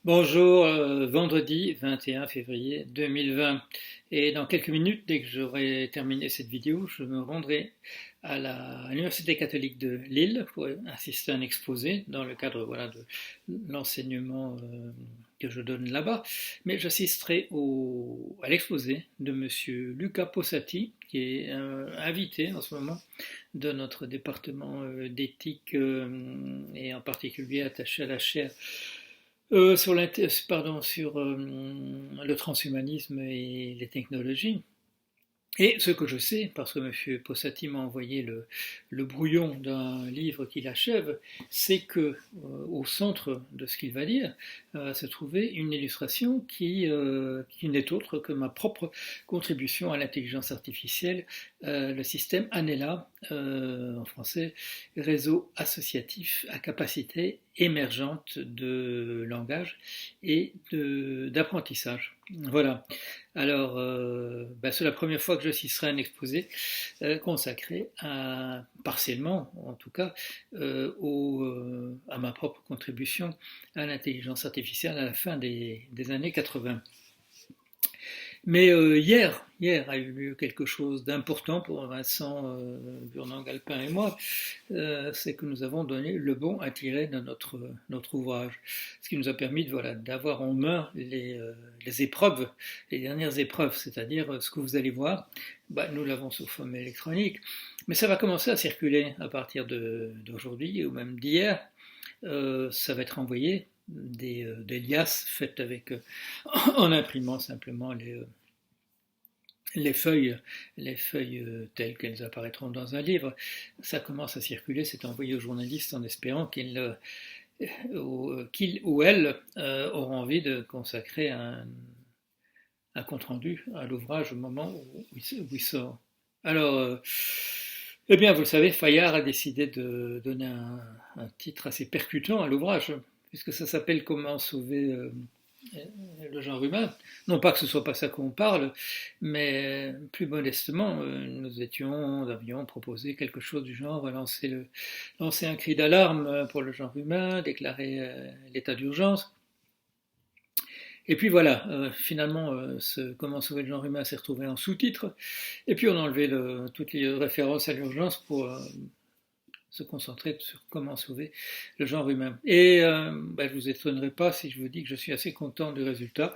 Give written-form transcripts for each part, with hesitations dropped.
Bonjour, vendredi 21 février 2020. Et dans quelques minutes, dès que j'aurai terminé cette vidéo, je me rendrai à l'Université catholique de Lille pour assister à un exposé dans le cadre de l'enseignement que je donne là-bas. Mais j'assisterai à l'exposé de Monsieur Luca Possati, qui est invité en ce moment de notre département d'éthique et en particulier attaché à la chaire sur le transhumanisme et les technologies. Et ce que je sais, parce que M. Possati m'a envoyé le brouillon d'un livre qu'il achève, c'est que au centre de ce qu'il va dire va se trouver une illustration qui n'est autre que ma propre contribution à l'intelligence artificielle, le système ANELA, en français, réseau associatif à capacité émergente de langage et d'apprentissage. Voilà. Alors, c'est la première fois que j'assisterai à un exposé consacré partiellement, en tout cas, à ma propre contribution à l'intelligence artificielle à la fin des années 80. Mais hier a eu lieu quelque chose d'important pour Vincent Burnand-Galpin et moi, c'est que nous avons donné le bon à tirer de notre ouvrage, ce qui nous a permis d'avoir en main les épreuves, les dernières épreuves, c'est-à-dire ce que vous allez voir, nous l'avons sous forme électronique, mais ça va commencer à circuler à partir d'aujourd'hui ou même d'hier. Ça va être envoyé des liasses faites en imprimant simplement les feuilles, telles qu'elles apparaîtront dans un livre. Ça commence à circuler, c'est envoyé aux journalistes en espérant qu'ils ou elles auront envie de consacrer un compte-rendu à l'ouvrage au moment où il sort. Alors, eh bien, vous le savez, Fayard a décidé de donner un titre assez percutant à l'ouvrage, puisque ça s'appelle Comment sauver le genre humain. Non pas que ce soit pas ça qu'on parle, mais plus modestement, nous avions proposé quelque chose du genre lancer un cri d'alarme pour le genre humain, déclarer l'état d'urgence. Et puis voilà, finalement, Comment sauver le genre humain s'est retrouvé en sous-titre, et puis on a enlevé toutes les références à l'urgence pour se concentrer sur comment sauver le genre humain. Et je ne vous étonnerai pas si je vous dis que je suis assez content du résultat.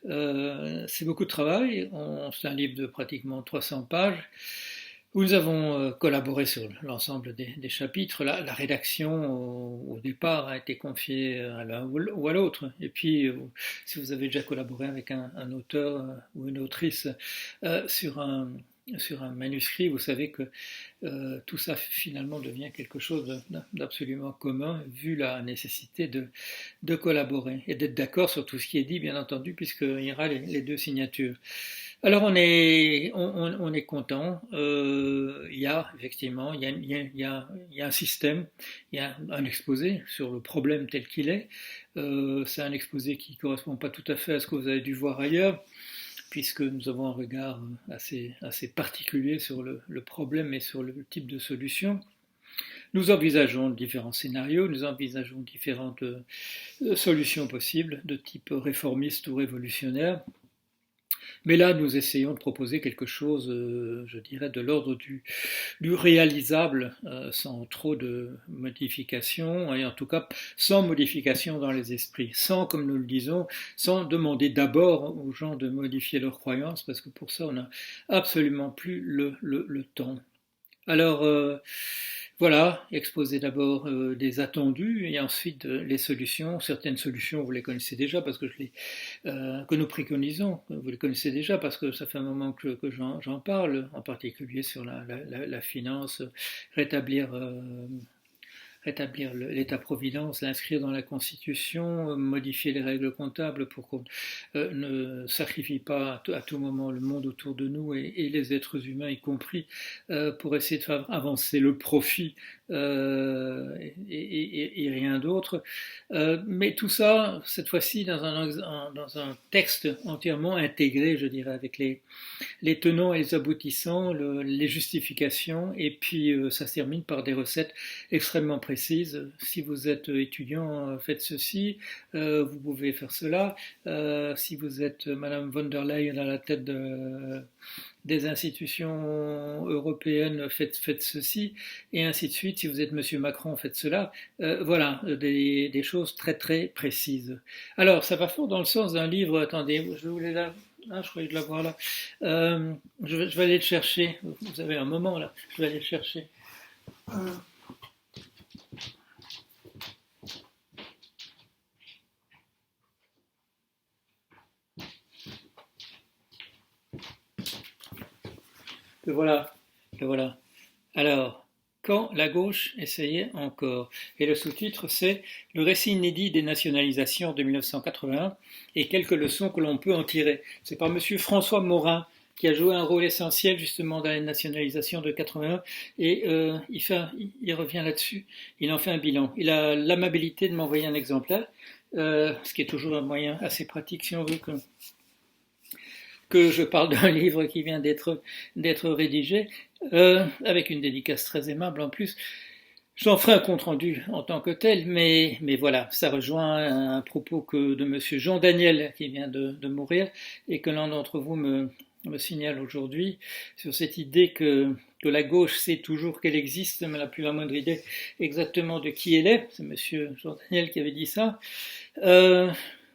C'est beaucoup de travail, c'est un livre de pratiquement 300 pages, où nous avons collaboré sur l'ensemble des chapitres. La rédaction, au départ, a été confiée à l'un ou à l'autre. Et puis, si vous avez déjà collaboré avec un auteur ou une autrice sur un manuscrit, vous savez que tout ça finalement devient quelque chose d'absolument commun, vu la nécessité de collaborer et d'être d'accord sur tout ce qui est dit, bien entendu, puisqu'il y aura les deux signatures. Alors on est content. Il y a effectivement il y a un système, il y a un exposé sur le problème tel qu'il est. C'est un exposé qui ne correspond pas tout à fait à ce que vous avez dû voir ailleurs, puisque nous avons un regard assez particulier sur le problème et sur le type de solution. Nous envisageons différents scénarios, nous envisageons différentes solutions possibles de type réformiste ou révolutionnaire. Mais là, nous essayons de proposer quelque chose, je dirais, de l'ordre du réalisable, sans trop de modifications, et en tout cas sans modification dans les esprits, sans, comme nous le disons, sans demander d'abord aux gens de modifier leurs croyances, parce que pour ça, on n'a absolument plus le temps. Alors, voilà, exposer d'abord des attendus et ensuite les solutions. Certaines solutions, vous les connaissez déjà parce que nous préconisons. Vous les connaissez déjà parce que ça fait un moment que j'en parle, en particulier sur la finance, rétablir l'État-providence, l'inscrire dans la Constitution, modifier les règles comptables pour qu'on ne sacrifie pas à tout moment le monde autour de nous et les êtres humains y compris, pour essayer de faire avancer le profit et rien d'autre. Mais tout ça, cette fois-ci, dans un texte entièrement intégré, je dirais, avec les tenants et les aboutissants, les justifications, et puis ça se termine par des recettes extrêmement précises. Si vous êtes étudiant, faites ceci, vous pouvez faire cela. Si vous êtes Madame von der Leyen à la tête des institutions européennes, faites ceci, et ainsi de suite. Si vous êtes Monsieur Macron, faites cela. Voilà, des choses très très précises. Alors, ça va fort dans le sens d'un livre. Attendez, je voulais là. Ah, je croyais de l'avoir là. Je vais aller le chercher. Vous avez un moment là. Je vais aller le chercher. Le voilà. Le voilà. Alors, quand la gauche essayait encore. Et le sous-titre, c'est Le récit inédit des nationalisations de 1981 et quelques leçons que l'on peut en tirer. C'est par monsieur François Morin qui a joué un rôle essentiel justement dans les nationalisations de 81 et il revient là-dessus. Il en fait un bilan. Il a l'amabilité de m'envoyer un exemplaire, ce qui est toujours un moyen assez pratique si on veut que je parle d'un livre qui vient d'être rédigé, avec une dédicace très aimable en plus. J'en ferai un compte-rendu en tant que tel, mais voilà, ça rejoint un propos de monsieur Jean Daniel, qui vient de mourir, et que l'un d'entre vous me signale aujourd'hui, sur cette idée que la gauche sait toujours qu'elle existe, mais n'a plus la moindre idée exactement de qui elle est. C'est monsieur Jean Daniel qui avait dit ça.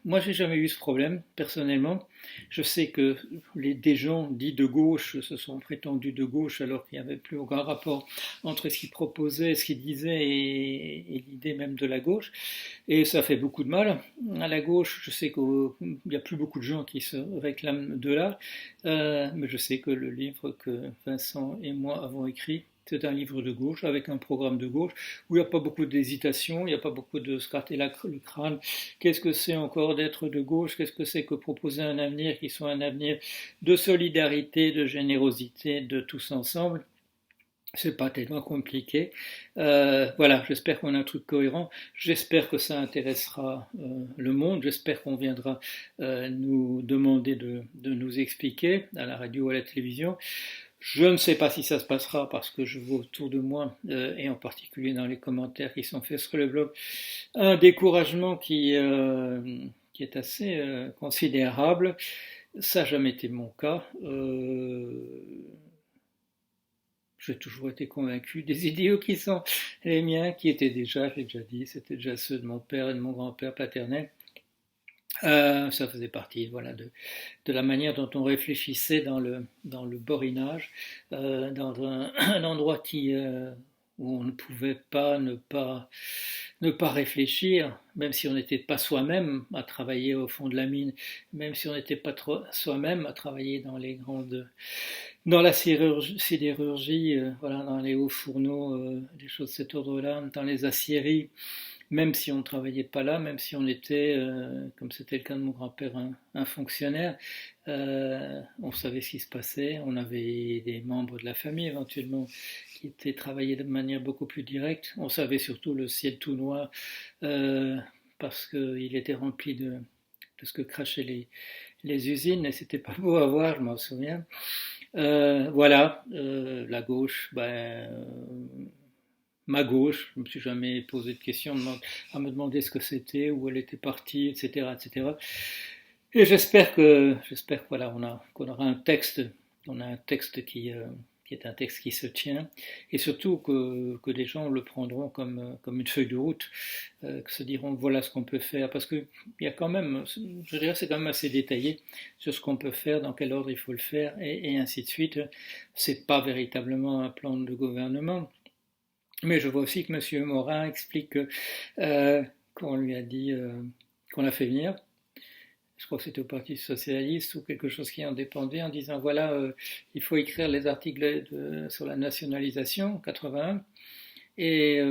Moi, j'ai jamais eu ce problème, personnellement. Je sais que des gens dits de gauche se sont prétendus de gauche alors qu'il n'y avait plus aucun rapport entre ce qu'ils proposaient, ce qu'ils disaient et l'idée même de la gauche. Et ça fait beaucoup de mal à la gauche. Je sais qu'il n'y a plus beaucoup de gens qui se réclament de là, mais je sais que le livre que Vincent et moi avons écrit, c'est un livre de gauche avec un programme de gauche où il n'y a pas beaucoup d'hésitation, il n'y a pas beaucoup de se gratter le crâne. Qu'est-ce que c'est encore d'être de gauche? Qu'est-ce que c'est que proposer un avenir qui soit un avenir de solidarité, de générosité, de tous ensemble? C'est pas tellement compliqué. Voilà, j'espère qu'on a un truc cohérent. J'espère que ça intéressera le monde. J'espère qu'on viendra nous demander de nous expliquer à la radio ou à la télévision. Je ne sais pas si ça se passera parce que je vois autour de moi, et en particulier dans les commentaires qui sont faits sur le blog, un découragement qui est assez considérable. Ça n'a jamais été mon cas. J'ai toujours été convaincu des idéaux qui sont les miens, qui étaient déjà, j'ai déjà dit, c'était déjà ceux de mon père et de mon grand-père paternel. Ça faisait partie, voilà, de la manière dont on réfléchissait dans le borinage, dans un endroit où on ne pouvait pas ne pas réfléchir, même si on n'était pas soi-même à travailler au fond de la mine, même si on n'était pas soi-même à travailler dans la sidérurgie, voilà, dans les hauts fourneaux, des choses de cet ordre-là, dans les aciéries. Même si on ne travaillait pas là, même si on était, comme c'était le cas de mon grand-père, un fonctionnaire, on savait ce qui se passait, on avait des membres de la famille éventuellement qui travaillaient de manière beaucoup plus directe, on savait surtout le ciel tout noir parce qu'il était rempli de ce que crachaient les usines et c'était pas beau à voir, je m'en souviens. Voilà, la gauche, ma gauche, je ne me suis jamais posé de questions à me demander ce que c'était, où elle était partie, etc., etc. Et j'espère que voilà, qu'on aura un texte, qui est un texte qui se tient, et surtout que des gens le prendront comme une feuille de route, que se diront voilà ce qu'on peut faire, parce que il y a quand même, je dirais, c'est quand même assez détaillé sur ce qu'on peut faire, dans quel ordre il faut le faire, et ainsi de suite. C'est pas véritablement un plan de gouvernement. Mais je vois aussi que M. Morin explique qu'on lui a dit qu'on l'a fait venir, je crois que c'était au Parti Socialiste ou quelque chose qui en dépendait, en disant voilà, il faut écrire les articles sur la nationalisation, 81, et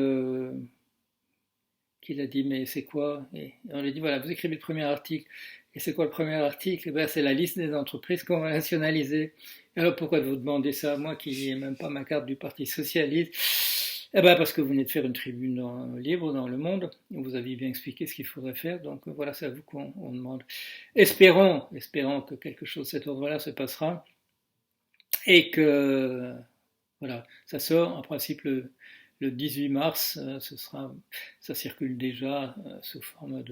qu'il a dit mais c'est quoi? Et on lui a dit voilà, vous écrivez le premier article, et c'est quoi le premier article? Et ben, c'est la liste des entreprises qu'on va nationaliser. Alors pourquoi vous demandez ça à moi qui n'ai même pas ma carte du Parti Socialiste? Eh ben parce que vous venez de faire une tribune libre dans Le Monde, où vous aviez bien expliqué ce qu'il faudrait faire, donc voilà, c'est à vous qu'on demande. Espérons que quelque chose de cet ordre-là se passera, et que, voilà, ça sort en principe le 18 mars, ça circule déjà sous forme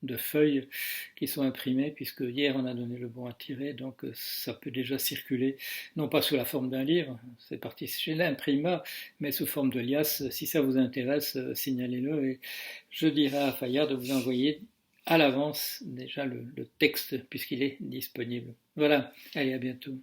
de feuilles qui sont imprimées, puisque hier on a donné le bon à tirer, donc ça peut déjà circuler, non pas sous la forme d'un livre, c'est parti chez l'imprimat, mais sous forme de liasse. Si ça vous intéresse, signalez-le, et je dirai à Fayard de vous envoyer à l'avance déjà le texte, puisqu'il est disponible. Voilà, allez, à bientôt.